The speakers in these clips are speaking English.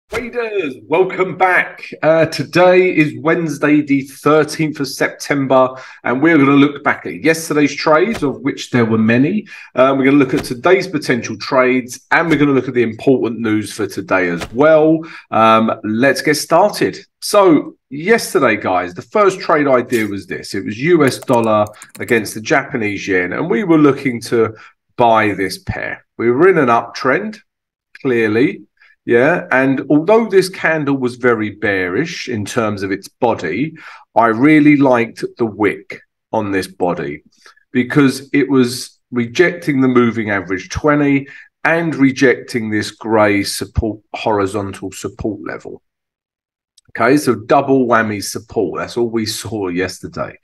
Traders, welcome back. Today is Wednesday, the 13th of September, and we're going to look back at yesterday's trades, of which there were many. We're going to look at today's potential trades, and we're going to look at the important news for today as well. Let's get started. So yesterday, guys, the first trade idea was this. It was US dollar against the Japanese yen, and we were looking to buy this pair. We were in an uptrend, clearly. Yeah, and although this candle was very bearish in terms of its body, I really liked the wick on this body because it was rejecting the moving average 20 and rejecting this grey support, horizontal support level. Okay, so double whammy support. That's all we saw yesterday.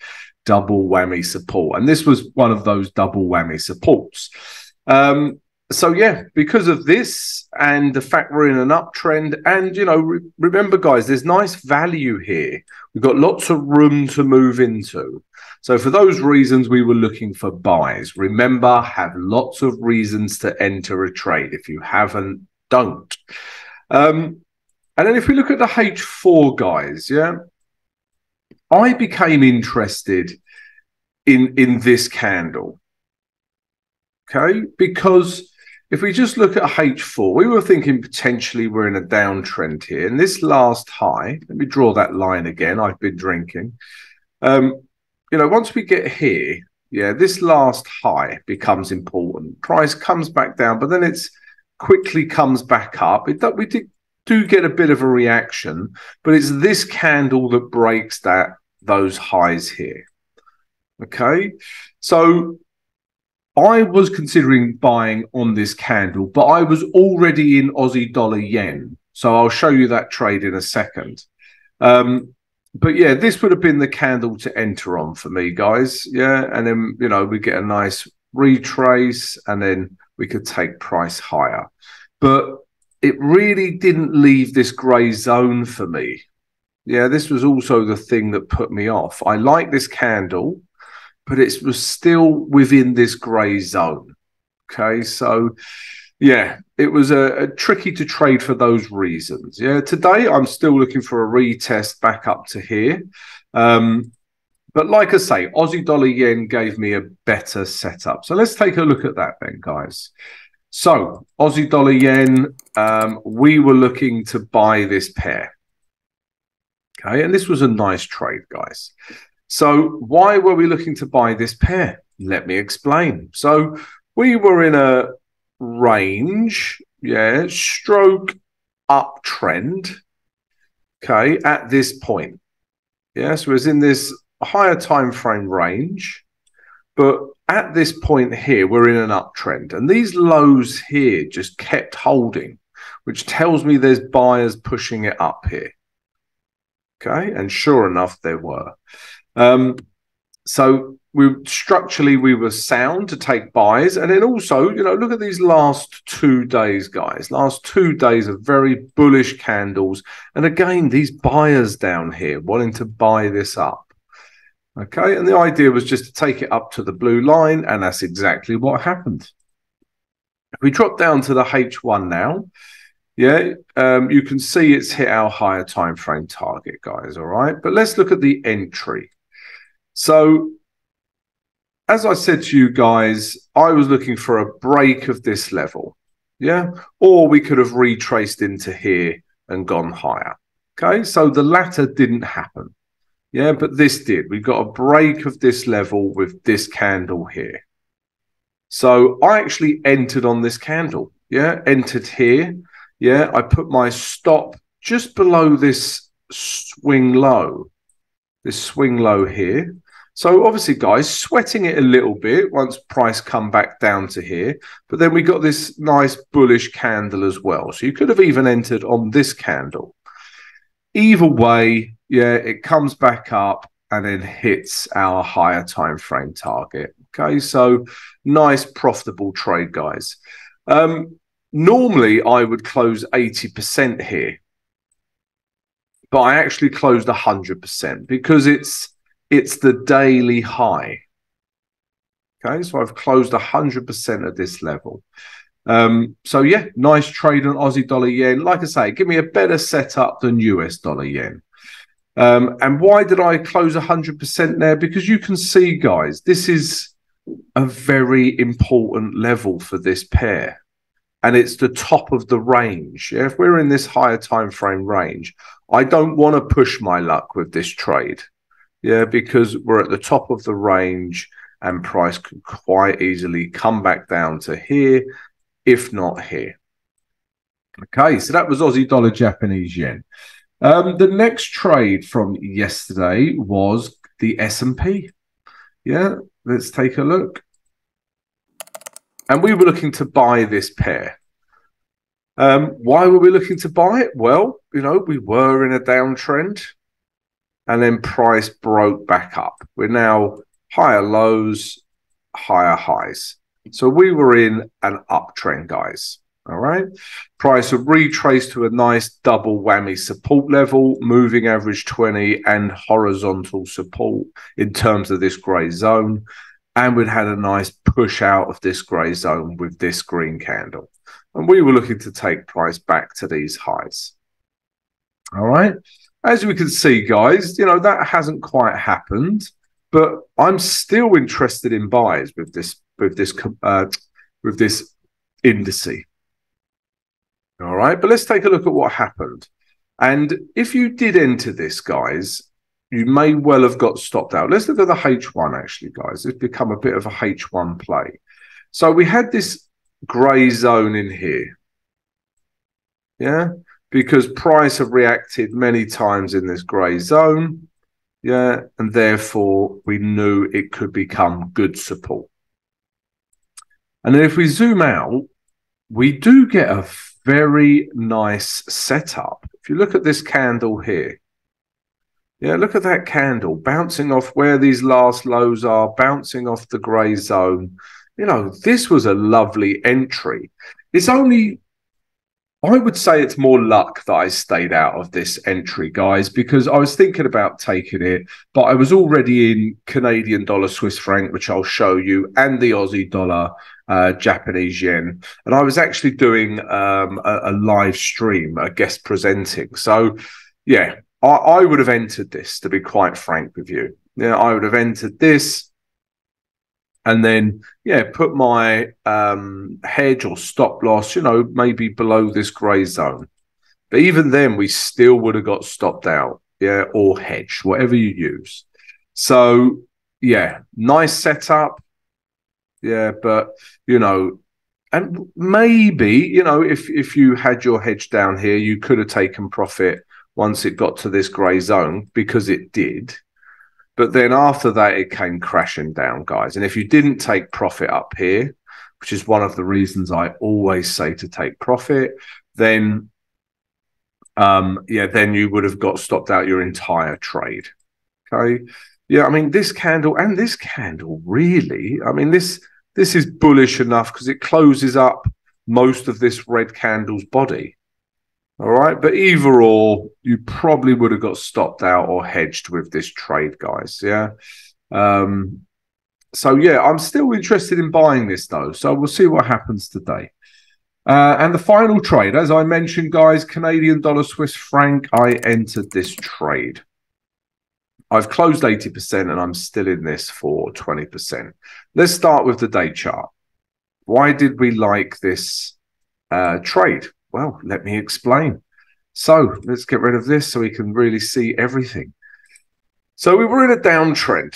Double whammy support. And this was one of those double whammy supports. So, yeah, because of this and the fact we're in an uptrend and, you know, remember, guys, there's nice value here. We've got lots of room to move into. So for those reasons, we were looking for buys. Remember, have lots of reasons to enter a trade. If you haven't, don't. And then if we look at the H4, guys, yeah, I became interested in this candle. Okay, because if we just look at H4, we were thinking potentially we're in a downtrend here. And this last high, let me draw that line again. I've been drinking. You know, once we get here, yeah, this last high becomes important. Price comes back down, but then it's quickly comes back up. We do get a bit of a reaction, but it's this candle that breaks those highs here. Okay, so I was considering buying on this candle, but I was already in Aussie dollar yen. So I'll show you that trade in a second. But yeah, this would have been the candle to enter on for me, guys. Yeah, and then, you know, we get a nice retrace and then we could take price higher. But it really didn't leave this grey zone for me. Yeah, this was also the thing that put me off. I like this candle, but it was still within this grey zone. Okay, so yeah, it was a tricky to trade for those reasons. Yeah, today I'm still looking for a retest back up to here. But like I say, Aussie dollar yen gave me a better setup. So let's take a look at that then, guys. So Aussie dollar yen, we were looking to buy this pair. Okay, and this was a nice trade, guys. So why were we looking to buy this pair? Let me explain. So we were in a range, yeah, stroke uptrend, okay, at this point. Yeah, so it was in this higher time frame range, but at this point here, we're in an uptrend. And these lows here just kept holding, which tells me there's buyers pushing it up here. Okay, and sure enough, there were. So structurally we were sound to take buys, and then also, you know, look at these last 2 days, guys. Last 2 days of very bullish candles, and again these buyers down here wanting to buy this up. Okay, and the idea was just to take it up to the blue line, and that's exactly what happened. If we drop down to the H1 now, yeah, you can see it's hit our higher time frame target, guys. All right, but let's look at the entry. So, as I said to you guys, I was looking for a break of this level, yeah, or we could have retraced into here and gone higher. Okay, so the latter didn't happen, yeah, but this did. We got a break of this level with this candle here. So I actually entered on this candle, yeah, entered here. Yeah, I put my stop just below this swing low here. So obviously, guys, sweating it a little bit once price come back down to here. But then we got this nice bullish candle as well. So you could have even entered on this candle. Either way, yeah, it comes back up and then hits our higher time frame target. Okay, so nice profitable trade, guys. Normally, I would close 80% here, but I actually closed 100% because it's the daily high. Okay, so I've closed 100% at this level. So yeah, nice trade on Aussie dollar yen. Like I say, give me a better setup than US dollar yen. And why did I close 100% there? Because you can see, guys, this is a very important level for this pair. And it's the top of the range. Yeah? If we're in this higher time frame range, I don't want to push my luck with this trade. Yeah, because we're at the top of the range and price could quite easily come back down to here, if not here. Okay, so that was Aussie dollar, Japanese yen. The next trade from yesterday was the S&P. Yeah, let's take a look. And we were looking to buy this pair. Why were we looking to buy it? Well, you know, we were in a downtrend and then price broke back up. We're now higher lows, higher highs. So we were in an uptrend, guys. All right. Price have retraced to a nice double whammy support level, moving average 20 and horizontal support in terms of this grey zone. And we'd had a nice push out of this grey zone with this green candle. And we were looking to take price back to these highs. All right. As we can see, guys, you know, that hasn't quite happened, but I'm still interested in buys with this indice. All right. But let's take a look at what happened. And if you did enter this, guys, you may well have got stopped out. Let's look at the H1, actually, guys. It's become a bit of a H1 play. So we had this grey zone in here. Yeah, because price have reacted many times in this grey zone. Yeah, and therefore we knew it could become good support. And then if we zoom out, we do get a very nice setup. If you look at this candle here, yeah, look at that candle bouncing off where these last lows are, bouncing off the grey zone. You know, this was a lovely entry. It's only, I would say it's more luck that I stayed out of this entry, guys, because I was thinking about taking it, but I was already in Canadian dollar, Swiss franc, which I'll show you, and the Aussie dollar, Japanese yen. And I was actually doing a live stream, a guest presenting. So, yeah, I would have entered this, to be quite frank with you. Yeah, I would have entered this and then, yeah, put my hedge or stop loss, you know, maybe below this grey zone. But even then, we still would have got stopped out, yeah, or hedged, whatever you use. So, yeah, nice setup. Yeah, but, you know, and maybe, you know, if you had your hedge down here, you could have taken profit once it got to this grey zone, because it did. But then after that, it came crashing down, guys. And if you didn't take profit up here, which is one of the reasons I always say to take profit, then, yeah, then you would have got stopped out your entire trade. Okay. Yeah, I mean, this candle and this candle, really, I mean, this is bullish enough because it closes up most of this red candle's body. All right, but either or, you probably would have got stopped out or hedged with this trade, guys. Yeah. So, yeah, I'm still interested in buying this, though. So we'll see what happens today. And the final trade, as I mentioned, guys, Canadian dollar, Swiss franc, I entered this trade. I've closed 80% and I'm still in this for 20%. Let's start with the day chart. Why did we like this trade? Well, let me explain. So let's get rid of this so we can really see everything. So we were in a downtrend.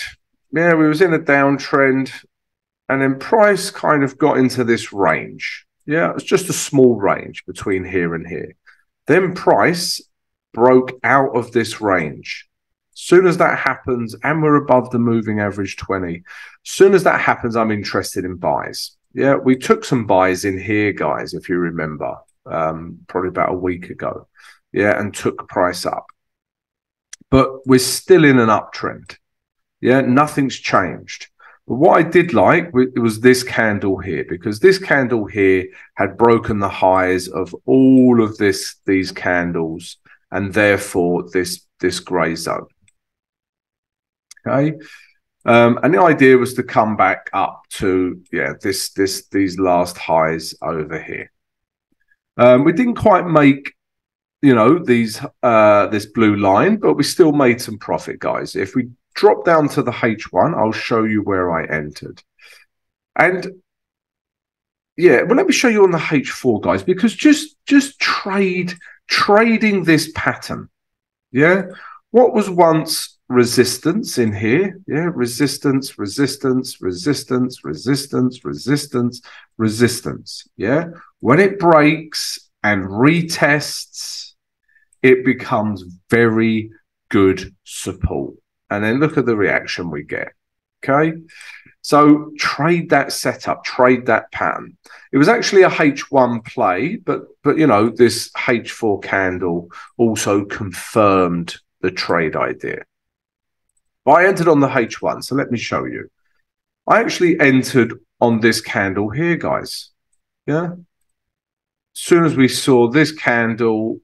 Yeah, we was in a downtrend, and then price kind of got into this range. Yeah, it's just a small range between here and here. Then price broke out of this range. Soon as that happens, and we're above the moving average 20, soon as that happens, I'm interested in buys. Yeah, we took some buys in here, guys, if you remember. Probably about a week ago, yeah, and took price up. But we're still in an uptrend. Yeah, nothing's changed. But what I did like was this candle here, because this candle here had broken the highs of all of these candles, and therefore this grey zone. Okay. And the idea was to come back up to, yeah, these last highs over here. We didn't quite make, you know, this blue line, but we still made some profit, guys. If we drop down to the H1, I'll show you where I entered. And yeah, well, let me show you on the H4, guys, because just trading this pattern, yeah, what was once resistance in here, yeah, resistance, resistance, resistance, resistance, resistance, resistance, yeah, when it breaks and retests, it becomes very good support. And then look at the reaction we get, okay? So trade that setup, trade that pattern. It was actually a H1 play, but you know, this H4 candle also confirmed the trade idea. I entered on the H1, so let me show you. I actually entered on this candle here, guys. Yeah. As soon as we saw this candle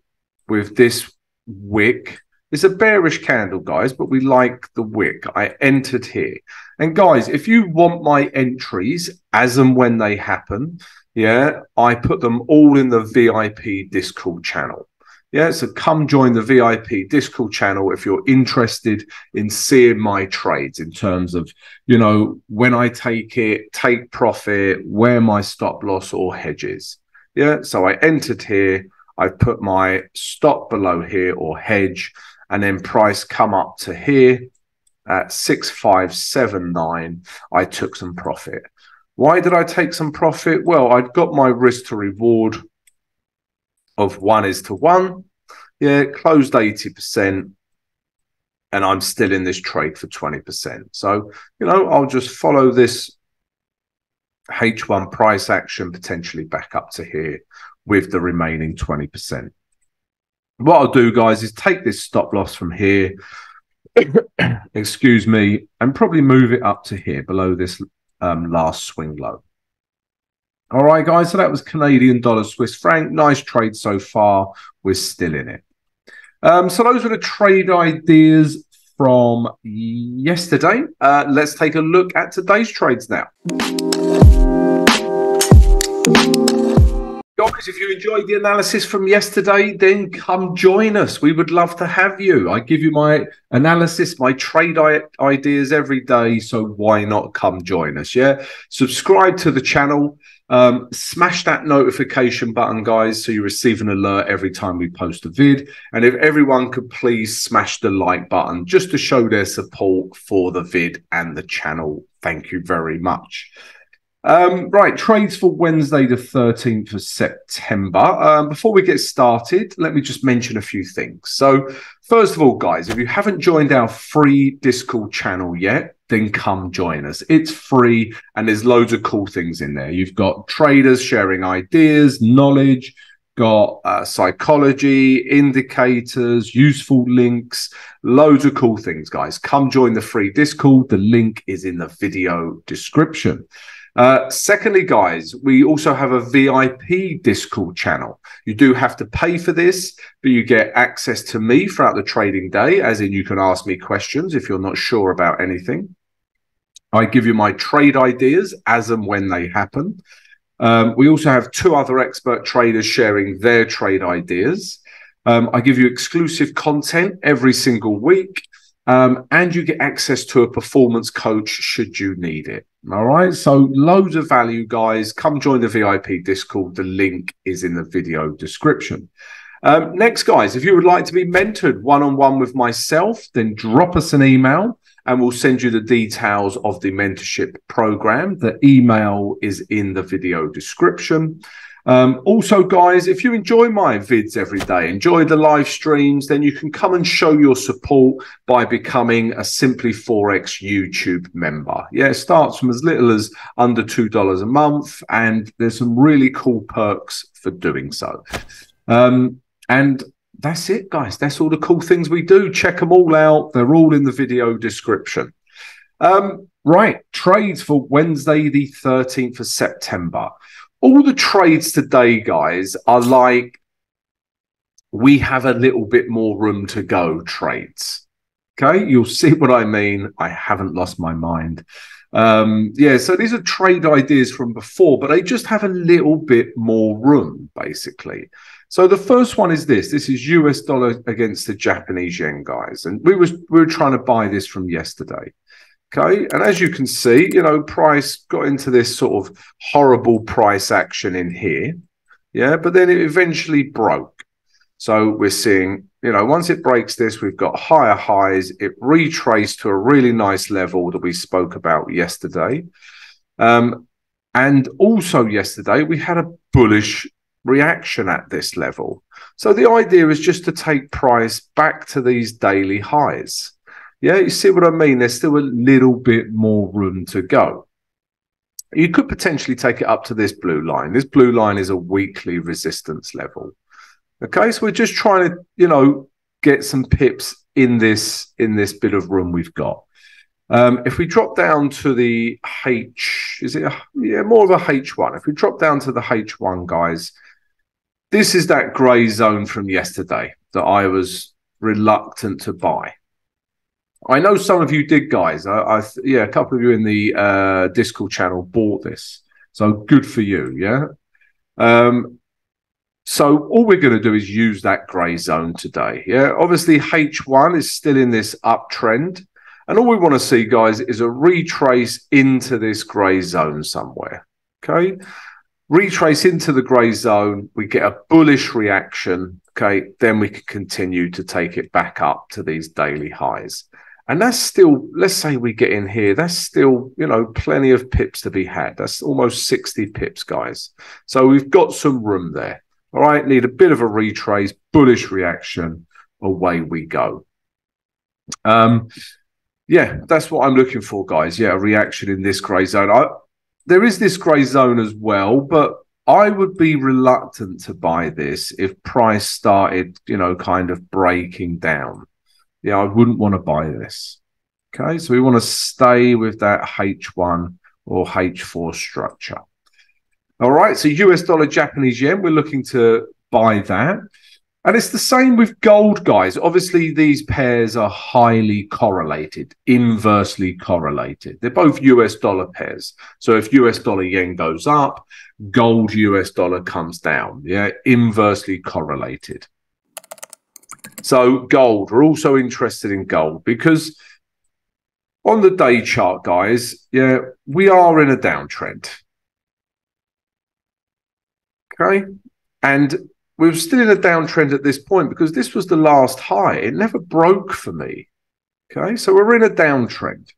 with this wick, it's a bearish candle, guys, but we like the wick. I entered here. And guys, if you want my entries as and when they happen, yeah, I put them all in the VIP Discord channel. Yeah, so come join the VIP Discord channel if you're interested in seeing my trades in terms of, you know, when I take it, take profit, where my stop loss or hedges. Yeah, so I entered here. I put my stop below here or hedge, and then price come up to here at 6579. I took some profit. Why did I take some profit? Well, I'd got my risk to reward of 1:1. Yeah, closed 80%, and I'm still in this trade for 20%. So, you know, I'll just follow this H1 price action potentially back up to here with the remaining 20%. What I'll do, guys, is take this stop loss from here, excuse me, and probably move it up to here below this last swing low. All right, guys, so that was Canadian dollar, Swiss franc. Nice trade so far. We're still in it. So those were the trade ideas from yesterday. Let's take a look at today's trades now. Guys, if you enjoyed the analysis from yesterday, then come join us. We would love to have you. I give you my analysis, my trade ideas every day, so why not come join us, yeah? Subscribe to the channel. Smash that notification button, guys, so you receive an alert every time we post a vid. And if everyone could please smash the like button just to show their support for the vid and the channel. Thank you very much. Right, trades for Wednesday, the 13th of September. Before we get started, let me just mention a few things. So, first of all, guys, if you haven't joined our free Discord channel yet, then come join us. It's free, and there's loads of cool things in there. You've got traders sharing ideas, knowledge, got psychology, indicators, useful links, loads of cool things, guys. Come join the free Discord. The link is in the video description. Secondly, guys, we also have a VIP Discord channel. You do have to pay for this, but you get access to me throughout the trading day, as in you can ask me questions if you're not sure about anything. I give you my trade ideas as and when they happen. We also have 2 other expert traders sharing their trade ideas. I give you exclusive content every single week. And you get access to a performance coach should you need it. All right, so loads of value, guys. Come join the VIP Discord. The link is in the video description. Next, guys, if you would like to be mentored one-on-one with myself, then drop us an email and we'll send you the details of the mentorship program. The email is in the video description. Also, guys, if you enjoy my vids every day, enjoy the live streams, then you can come and show your support by becoming a Simply Forex YouTube member. Yeah, it starts from as little as under $2 a month, and there's some really cool perks for doing so. And that's it, guys. That's all the cool things we do. Check them all out. They're all in the video description. Right, trades for Wednesday, the 13th of September. All the trades today, guys, are like we have a little bit more room to go trades. Okay, you'll see what I mean. I haven't lost my mind. Yeah, so these are trade ideas from before, but they just have a little bit more room, basically. So the first one is this. This is US dollar against the Japanese yen, guys. And we were trying to buy this from yesterday. Okay, and as you can see, you know, price got into this sort of horrible price action in here. Yeah, but then it eventually broke. So we're seeing, you know, once it breaks this, we've got higher highs. It retraced to a really nice level that we spoke about yesterday. And also yesterday, we had a bullish reaction at this level. So the idea is just to take price back to these daily highs. Yeah, you see what I mean? There's still a little bit more room to go. You could potentially take it up to this blue line. This blue line is a weekly resistance level. Okay, so we're just trying to, you know, get some pips in this bit of room we've got. If we drop down to the more of a H1. If we drop down to the H1, guys, this is that grey zone from yesterday that I was reluctant to buy. I know some of you did, guys. Yeah, a couple of you in the Discord channel bought this, so good for you. Yeah. So all we're going to do is use that grey zone today. Yeah, obviously H1 is still in this uptrend. And all we want to see, guys, is a retrace into this grey zone somewhere. Okay, retrace into the grey zone. We get a bullish reaction. Okay, then we can continue to take it back up to these daily highs. And that's still, let's say we get in here, that's still, you know, plenty of pips to be had. That's almost 60 pips, guys. So we've got some room there. All right, need a bit of a retrace, bullish reaction, away we go. Yeah, that's what I'm looking for, guys. Yeah, a reaction in this grey zone. There is this grey zone as well, but I would be reluctant to buy this if price started, you know, kind of breaking down. Yeah, I wouldn't want to buy this. Okay, so we want to stay with that H1 or H4 structure. All right, so US dollar, Japanese yen, we're looking to buy that. And it's the same with gold, guys. Obviously, these pairs are highly correlated, inversely correlated. They're both US dollar pairs. So if US dollar yen goes up, gold US dollar comes down. Yeah, inversely correlated. So gold, we're also interested in gold because on the day chart, guys, yeah, we are in a downtrend. Okay, and we're still in a downtrend at this point because this was the last high. It never broke for me. Okay, so we're in a downtrend.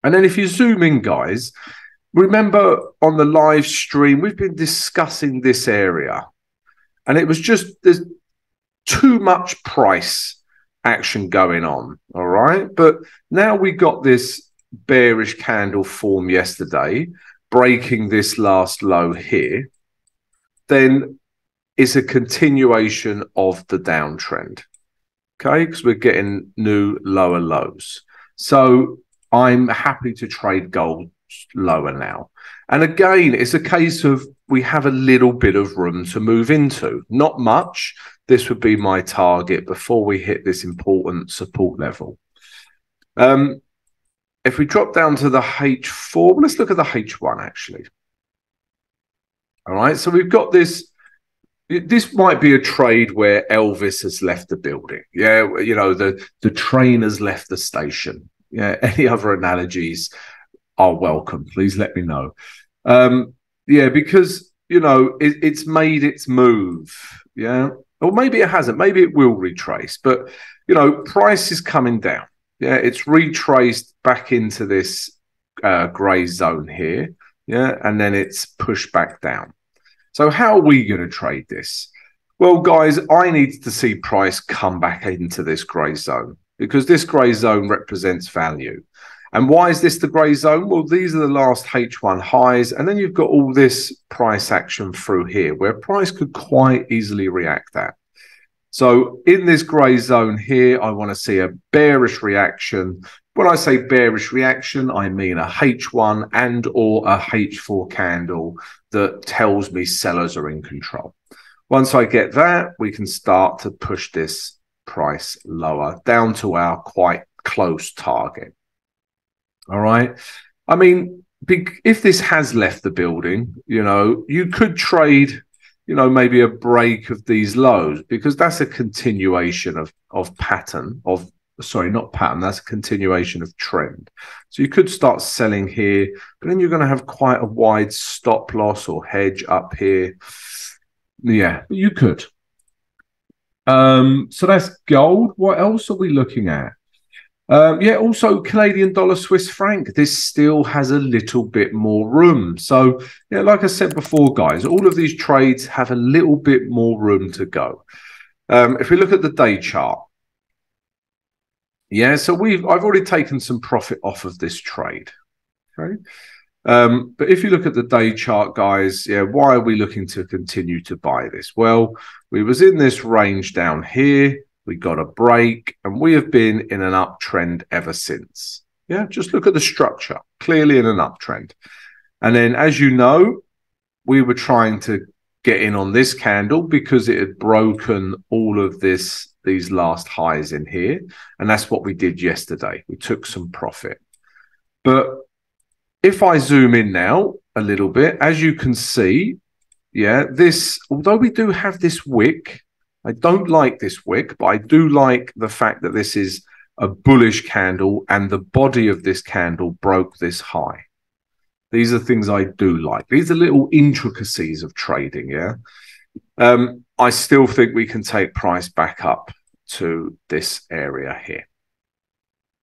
And then if you zoom in, guys, remember on the live stream, we've been discussing this area. And it was just, there's too much price action going on, all right? But now we got this bearish candle form yesterday, breaking this last low here. Then it's a continuation of the downtrend, okay? Because we're getting new lower lows. So I'm happy to trade gold lower now. And again, it's a case of we have a little bit of room to move into. Not much. This would be my target before we hit this important support level. If we drop down to the H4, let's look at the H1 actually. All right, so we've got this. This might be a trade where Elvis has left the building. Yeah, you know, the train has left the station. Yeah, any other analogies are welcome. Please let me know. Yeah, because, you know, it's made its move. Yeah, or maybe it hasn't. Maybe it will retrace. But, you know, price is coming down. Yeah, it's retraced back into this grey zone here. Yeah, and then it's pushed back down. So how are we going to trade this? Well, guys, I need to see price come back into this grey zone because this grey zone represents value. And why is this the grey zone? Well, these are the last H1 highs. And then you've got all this price action through here where price could quite easily react that. So in this grey zone here, I want to see a bearish reaction. When I say bearish reaction, I mean a H1 and or a H4 candle that tells me sellers are in control. Once I get that, we can start to push this price lower down to our quite close target. All right. I mean, if this has left the building, you know, you could trade, you know, maybe a break of these lows, because that's a continuation of pattern of, sorry, not pattern, that's a continuation of trend. So you could start selling here, but then you're going to have quite a wide stop loss or hedge up here. Yeah, you could. So that's gold. What else are we looking at? Yeah, also Canadian dollar, Swiss franc. This still has a little bit more room. So, yeah, like I said before, guys, all of these trades have a little bit more room to go. If we look at the day chart, yeah, so I've already taken some profit off of this trade. Okay. But if you look at the day chart, guys, yeah, why are we looking to continue to buy this? Well, we was in this range down here. We got a break, and we have been in an uptrend ever since. Yeah, just look at the structure, clearly in an uptrend. And then, as you know, we were trying to get in on this candle because it had broken all of these last highs in here. And that's what we did yesterday. We took some profit. But if I zoom in now a little bit, as you can see, yeah, although we do have this wick, I don't like this wick, but I do like the fact that this is a bullish candle and the body of this candle broke this high. These are things I do like. These are little intricacies of trading, yeah. I still think we can take price back up to this area here.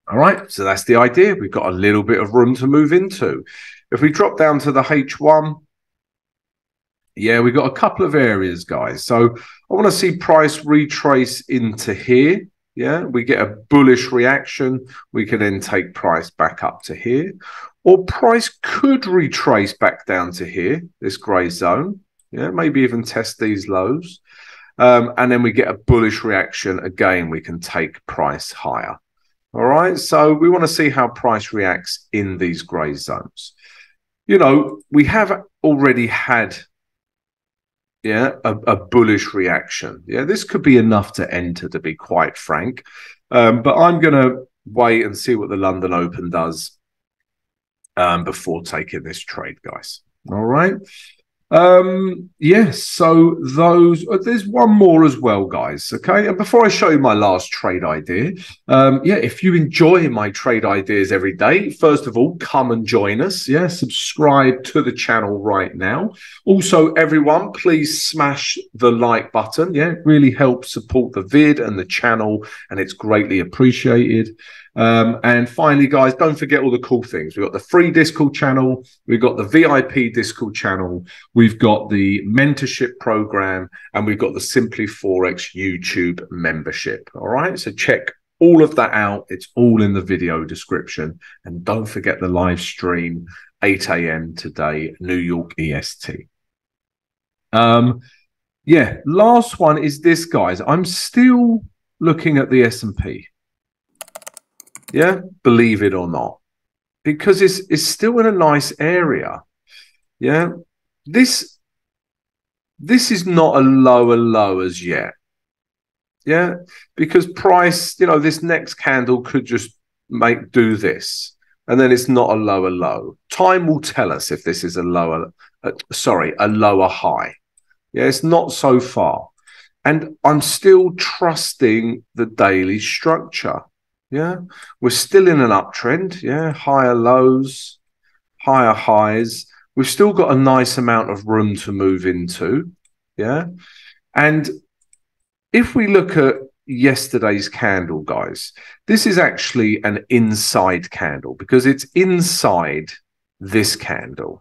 All right, so that's the idea. We've got a little bit of room to move into. If we drop down to the H1, yeah, we've got a couple of areas, guys. So I want to see price retrace into here. Yeah, we get a bullish reaction. We can then take price back up to here. Or price could retrace back down to here, this grey zone. Yeah, maybe even test these lows. And then we get a bullish reaction. Again, we can take price higher. All right, so we want to see how price reacts in these grey zones. You know, we have already had, yeah, a bullish reaction. Yeah, this could be enough to enter, to be quite frank. But I'm going to wait and see what the London Open does before taking this trade, guys. All right. Yes, so there's one more as well, guys. Okay, and before I show you my last trade idea, yeah, if you enjoy my trade ideas every day, first of all, come and join us. Yeah, subscribe to the channel right now. Also, everyone, please smash the like button. Yeah, it really helps support the vid and the channel, and it's greatly appreciated. And finally, guys, don't forget all the cool things. We've got the free Discord channel. We've got the VIP Discord channel. We've got the mentorship program, and we've got the Simply Forex YouTube membership. All right. So check all of that out. It's all in the video description. And don't forget the live stream, 8 a.m. today, New York EST. Yeah. Last one is this, guys. I'm still looking at the S&P. Yeah, believe it or not, because it's still in a nice area. Yeah, this is not a lower low as yet. Yeah, because price, you know, this next candle could just do this, and then it's not a lower low. Time will tell us if this is a lower high. Yeah, it's not so far, and I'm still trusting the daily structure. Yeah, we're still in an uptrend. Yeah, higher lows, higher highs. We've still got a nice amount of room to move into. Yeah, and if we look at yesterday's candle, guys, this is actually an inside candle because it's inside this candle.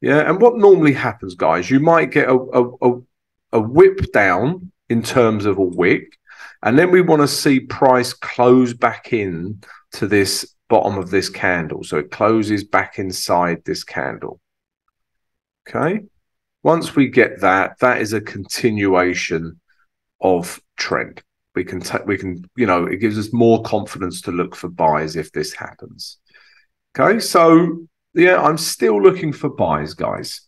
Yeah, and what normally happens, guys, you might get a whip down in terms of a wick. And then we want to see price close back in to this bottom of this candle. So it closes back inside this candle. Okay. Once we get that, that is a continuation of trend. We can, you know, it gives us more confidence to look for buys if this happens. Okay. So, yeah, I'm still looking for buys, guys.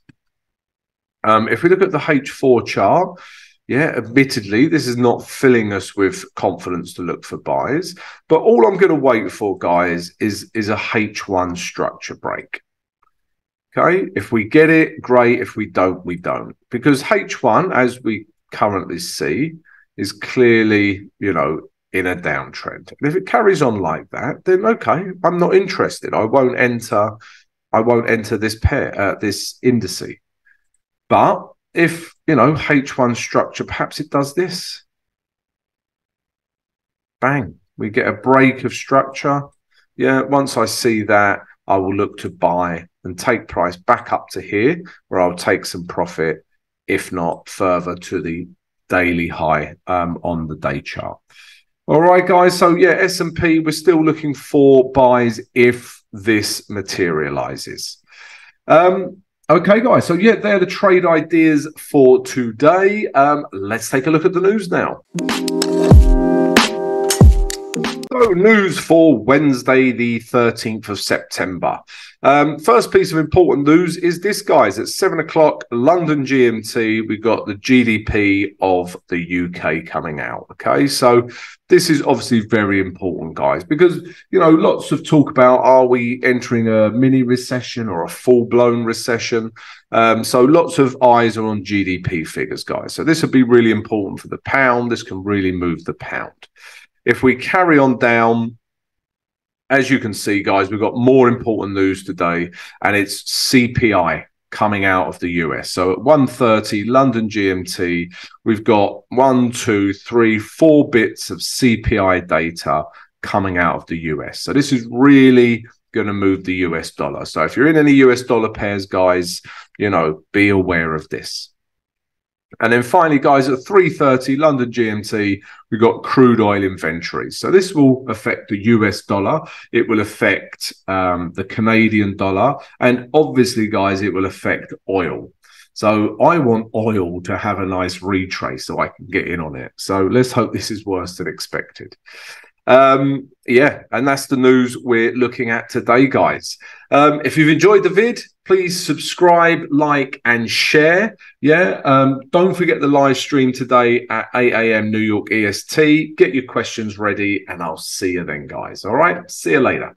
If we look at the H4 chart, Yeah, admittedly, this is not filling us with confidence to look for buys. But all I'm going to wait for, guys, is a H1 structure break. Okay, if we get it, great. If we don't, we don't. Because H1, as we currently see, is clearly, in a downtrend. And if it carries on like that, then okay, I'm not interested. I won't enter this pair, this indice. But if, H1 structure, perhaps it does this. Bang, we get a break of structure. Yeah, once I see that, I will look to buy and take price back up to here, where I'll take some profit, if not further to the daily high on the day chart. All right, guys. So yeah, S&P, we're still looking for buys if this materializes. Okay, guys. So yeah, they're the trade ideas for today. Let's take a look at the news now. So news for Wednesday, the 13th of September. First piece of important news is this, guys. At 7 o'clock London GMT, we've got the GDP of the UK coming out. Okay, so this is obviously very important, guys, because, lots of talk about, are we entering a mini recession or a full-blown recession? So lots of eyes are on GDP figures, guys. So this would be really important for the pound. This can really move the pound. If we carry on down, as you can see, guys, we've got more important news today, and it's CPI coming out of the US. So at 1:30 London GMT, we've got 1, 2, 3, 4 bits of CPI data coming out of the US. So this is really going to move the US dollar. So if you're in any US dollar pairs, guys, be aware of this. And then finally, guys, at 3:30 London GMT, we've got crude oil inventories. So this will affect the US dollar. It will affect the Canadian dollar. And obviously, guys, it will affect oil. So I want oil to have a nice retrace so I can get in on it. So let's hope this is worse than expected. Yeah, and that's the news we're looking at today, guys. If you've enjoyed the vid, please subscribe, like, and share. Yeah, don't forget the live stream today at 8 AM New York EST. Get your questions ready, and I'll see you then, guys. All right, see you later.